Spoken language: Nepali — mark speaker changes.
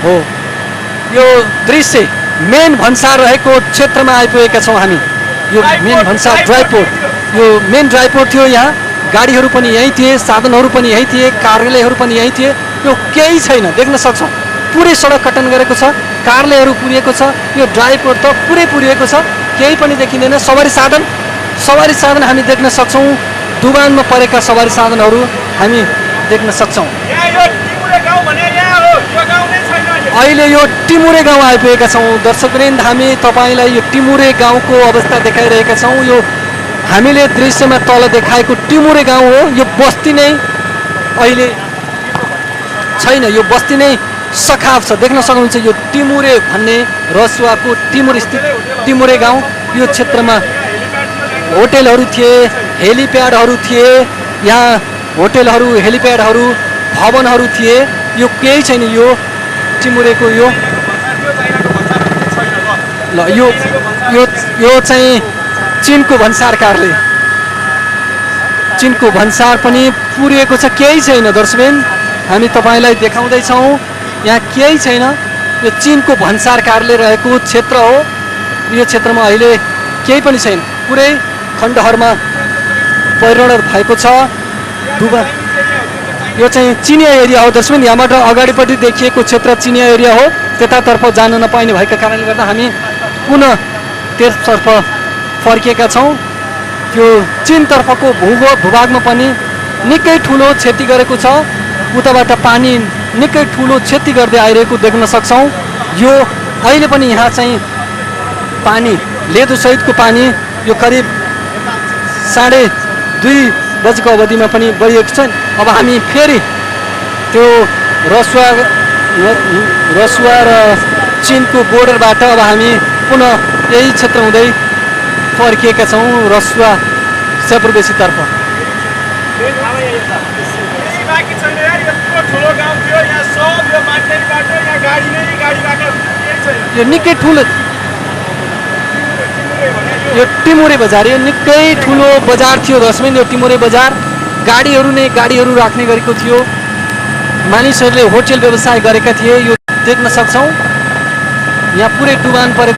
Speaker 1: हो। यो दृश्य मेन भन्सार रहेको क्षेत्रमा आइपुगेका छौँ हामी। यो मेन भन्सार ड्राइपोर्ट, यो मेन ड्राइपोर्ट थियो। यहाँ गाडीहरू पनि यहीँ थिए, साधनहरू पनि यहीँ थिए, कार्यालयहरू पनि यहीँ थिए। यो केही छैन, देख्न सक्छौँ पुरै सडक कटन गरेको छ, कार्यालयहरू पुरिएको छ। यो ड्राइपोर्ट त पुरै पुरिएको छ, केही पनि देखिँदैन। सवारी साधन हामी देख्न सक्छौँ। डुबानमा परेका सवारी साधनहरू हामी देख्न सक्छौँ। अहिले यो टिमुरे गाउँ आइपुगेका छौँ। दर्शकवृन्द, हामी तपाईँलाई यो टिमुरे गाउँको अवस्था देखाइरहेका छौँ। यो हामीले दृश्यमा तल देखाएको टिमुरे गाउँ हो। यो बस्ती नै अहिले छैन, यो बस्ती नै सखाप छ। देख्न सक्नुहुन्छ यो टिमुरे भन्ने रसुवाको टिमुर स्थित टिमुरे गाउँ। यो क्षेत्रमा होटेलहरू थिए, हेलिप्याडहरू थिए। यहाँ होटेलहरू, हेलिप्याडहरू, भवनहरू थिए। यो केही छैन। यो टिमुरेको यो ल यो चाहिँ चिनको भन्सार कार्यालय। चिनको भन्सार पनि पुरिएको छ, केही छैन। दर्शकवृन्द, हामी तपाईँलाई देखाउँदैछौँ यहाँ केही छैन। यो चिनको भन्सार कार्यालय रहेको क्षेत्र हो। यो क्षेत्रमा अहिले केही पनि छैन, पुरै खण्डहरमा परिणत भएको छ। यो चाहिँ चिनिया एरिया हो दर्शकवृन्द। यहाँबाट अगाडिपट्टि देखिएको क्षेत्र चिनिया एरिया हो। त्यतातर्फ जान नपाइने भएका कारणले गर्दा हामी पुनः त्यसतर्फ फर्किएका छौँ। त्यो चिनतर्फको भूभागमा पनि निकै ठुलो क्षति गरेको छ। उताबाट पानी निकै ठुलो क्षति गर्दै आइरहेको देख्न सक्छौँ। यो अहिले पनि यहाँ चाहिँ पानी, लेदोसहितको पानी यो करिब 2:30 बजेको अवधिमा पनि बढिएको छ। अब हामी फेरि त्यो रसुवा र चिनको बोर्डरबाट अब हामी पुनः यही क्षेत्र हुँदै फर्किएका छौँ रसुवा सेप्रबेसीतर्फ। यो निकै ठुलो यो टिमुरे बजार, यो निकै ठुलो बजार थियो दर्शकवृन्द। यो टिमुरे बजार गाडीहरू राख्ने गरेको थियो। मानिसहरूले होटल व्यवसाय गरेका थिए। यो देख्न सक्छौँ यहाँ पुरै डुबान परेको